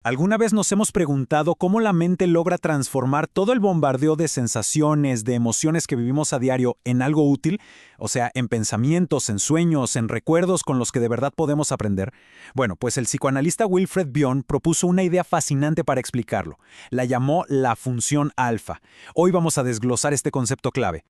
¿Alguna vez nos hemos preguntado cómo la mente logra transformar todo el bombardeo de sensaciones, de emociones que vivimos a diario en algo útil? O sea, en pensamientos, en sueños, en recuerdos con los que de verdad podemos aprender. Bueno, pues el psicoanalista Wilfred Bion propuso una idea fascinante para explicarlo. La llamó la función alfa. Hoy vamos a desglosar este concepto clave.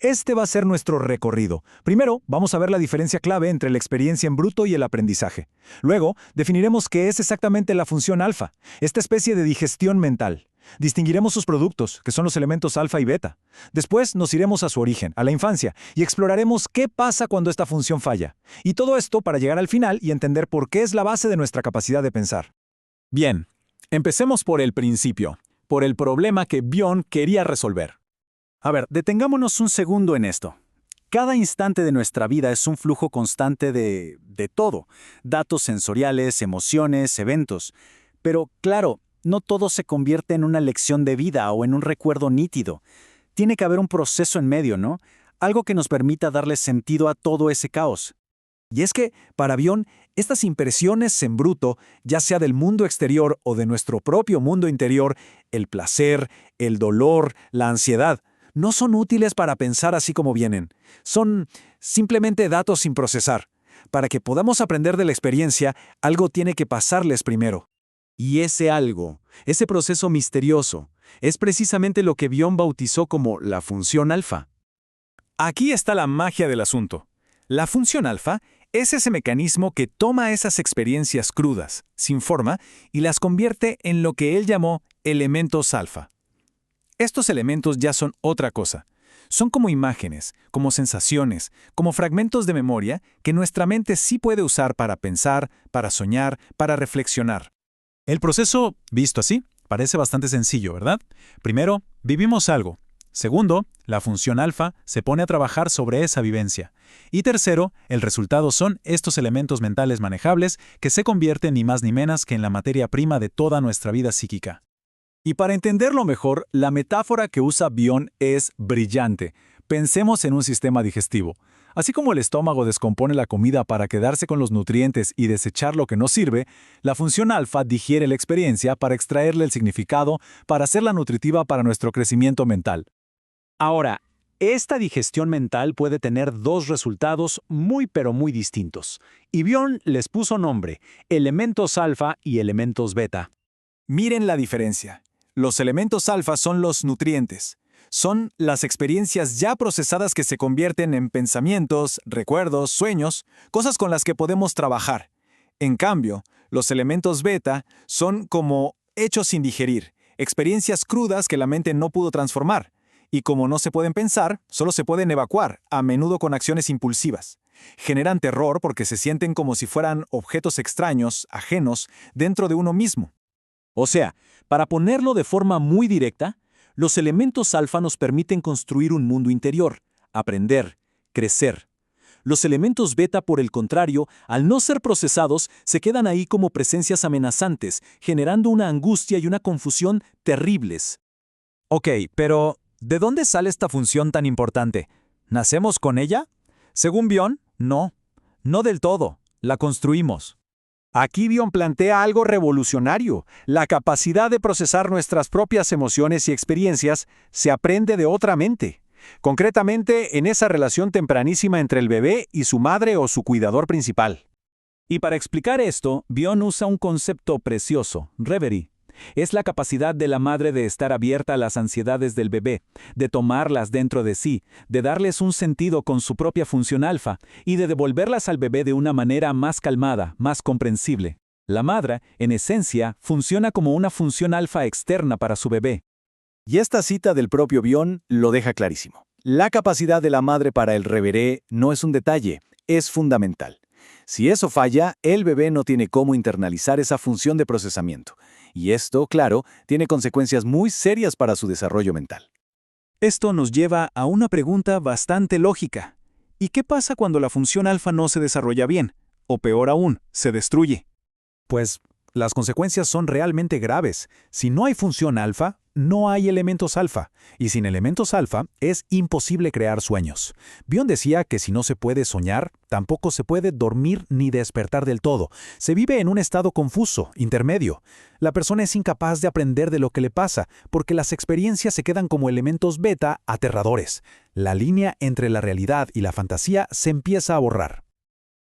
Este va a ser nuestro recorrido. Primero, vamos a ver la diferencia clave entre la experiencia en bruto y el aprendizaje. Luego, definiremos qué es exactamente la función alfa, esta especie de digestión mental. Distinguiremos sus productos, que son los elementos alfa y beta. Después nos iremos a su origen, a la infancia, y exploraremos qué pasa cuando esta función falla. Y todo esto para llegar al final y entender por qué es la base de nuestra capacidad de pensar. Bien, empecemos por el principio, por el problema que Bion quería resolver. A ver, detengámonos un segundo en esto. Cada instante de nuestra vida es un flujo constante de todo, datos sensoriales, emociones, eventos. Pero, claro, no todo se convierte en una lección de vida o en un recuerdo nítido. Tiene que haber un proceso en medio, ¿no? Algo que nos permita darle sentido a todo ese caos. Y es que, para Bion, estas impresiones en bruto, ya sea del mundo exterior o de nuestro propio mundo interior, el placer, el dolor, la ansiedad, no son útiles para pensar así como vienen. Son simplemente datos sin procesar. Para que podamos aprender de la experiencia, algo tiene que pasarles primero. Y ese algo, ese proceso misterioso, es precisamente lo que Bion bautizó como la función alfa. Aquí está la magia del asunto. La función alfa es ese mecanismo que toma esas experiencias crudas, sin forma, y las convierte en lo que él llamó elementos alfa. Estos elementos ya son otra cosa. Son como imágenes, como sensaciones, como fragmentos de memoria que nuestra mente sí puede usar para pensar, para soñar, para reflexionar. El proceso, visto así, parece bastante sencillo, ¿verdad? Primero, vivimos algo. Segundo, la función alfa se pone a trabajar sobre esa vivencia. Y tercero, el resultado son estos elementos mentales manejables que se convierten ni más ni menos que en la materia prima de toda nuestra vida psíquica. Y para entenderlo mejor, la metáfora que usa Bion es brillante. Pensemos en un sistema digestivo. Así como el estómago descompone la comida para quedarse con los nutrientes y desechar lo que no sirve, la función alfa digiere la experiencia para extraerle el significado, para hacerla nutritiva para nuestro crecimiento mental. Ahora, esta digestión mental puede tener dos resultados muy pero muy distintos. Y Bion les puso nombre, elementos alfa y elementos beta. Miren la diferencia. Los elementos alfa son los nutrientes. Son las experiencias ya procesadas que se convierten en pensamientos, recuerdos, sueños, cosas con las que podemos trabajar. En cambio, los elementos beta son como hechos sin digerir, experiencias crudas que la mente no pudo transformar. Y como no se pueden pensar, solo se pueden evacuar, a menudo con acciones impulsivas. Generan terror porque se sienten como si fueran objetos extraños, ajenos, dentro de uno mismo. O sea, para ponerlo de forma muy directa, los elementos alfa nos permiten construir un mundo interior, aprender, crecer. Los elementos beta, por el contrario, al no ser procesados, se quedan ahí como presencias amenazantes, generando una angustia y una confusión terribles. Ok, pero ¿de dónde sale esta función tan importante? ¿Nacemos con ella? Según Bion, no. No del todo. La construimos. Aquí Bion plantea algo revolucionario. La capacidad de procesar nuestras propias emociones y experiencias se aprende de otra mente. Concretamente, en esa relación tempranísima entre el bebé y su madre o su cuidador principal. Y para explicar esto, Bion usa un concepto precioso, reverie. Es la capacidad de la madre de estar abierta a las ansiedades del bebé, de tomarlas dentro de sí, de darles un sentido con su propia función alfa y de devolverlas al bebé de una manera más calmada, más comprensible. La madre, en esencia, funciona como una función alfa externa para su bebé. Y esta cita del propio Bion lo deja clarísimo. La capacidad de la madre para el reveré no es un detalle, es fundamental. Si eso falla, el bebé no tiene cómo internalizar esa función de procesamiento. Y esto, claro, tiene consecuencias muy serias para su desarrollo mental. Esto nos lleva a una pregunta bastante lógica. ¿Y qué pasa cuando la función alfa no se desarrolla bien? O peor aún, se destruye. Pues las consecuencias son realmente graves. Si no hay función alfa, no hay elementos alfa, y sin elementos alfa es imposible crear sueños. Bion decía que si no se puede soñar, tampoco se puede dormir ni despertar del todo. Se vive en un estado confuso, intermedio. La persona es incapaz de aprender de lo que le pasa, porque las experiencias se quedan como elementos beta aterradores. La línea entre la realidad y la fantasía se empieza a borrar.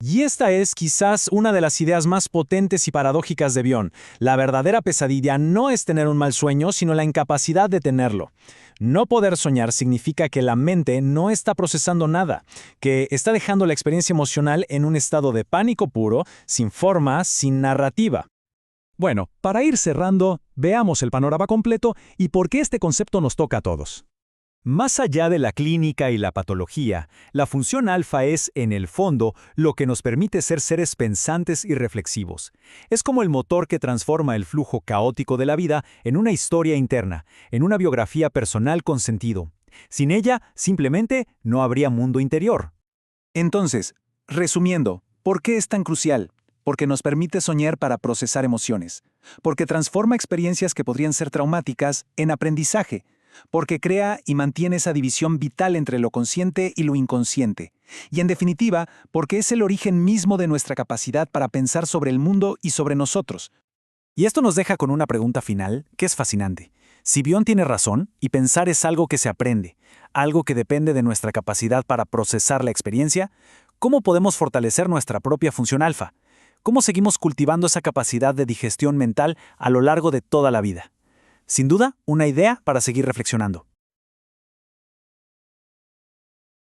Y esta es quizás una de las ideas más potentes y paradójicas de Bion. La verdadera pesadilla no es tener un mal sueño, sino la incapacidad de tenerlo. No poder soñar significa que la mente no está procesando nada, que está dejando la experiencia emocional en un estado de pánico puro, sin forma, sin narrativa. Bueno, para ir cerrando, veamos el panorama completo y por qué este concepto nos toca a todos. Más allá de la clínica y la patología, la función alfa es, en el fondo, lo que nos permite ser seres pensantes y reflexivos. Es como el motor que transforma el flujo caótico de la vida en una historia interna, en una biografía personal con sentido. Sin ella, simplemente, no habría mundo interior. Entonces, resumiendo, ¿por qué es tan crucial? Porque nos permite soñar para procesar emociones, porque transforma experiencias que podrían ser traumáticas en aprendizaje, porque crea y mantiene esa división vital entre lo consciente y lo inconsciente, y en definitiva, porque es el origen mismo de nuestra capacidad para pensar sobre el mundo y sobre nosotros. Y esto nos deja con una pregunta final que es fascinante. Si Bion tiene razón, y pensar es algo que se aprende, algo que depende de nuestra capacidad para procesar la experiencia, ¿cómo podemos fortalecer nuestra propia función alfa? ¿Cómo seguimos cultivando esa capacidad de digestión mental a lo largo de toda la vida? Sin duda, una idea para seguir reflexionando.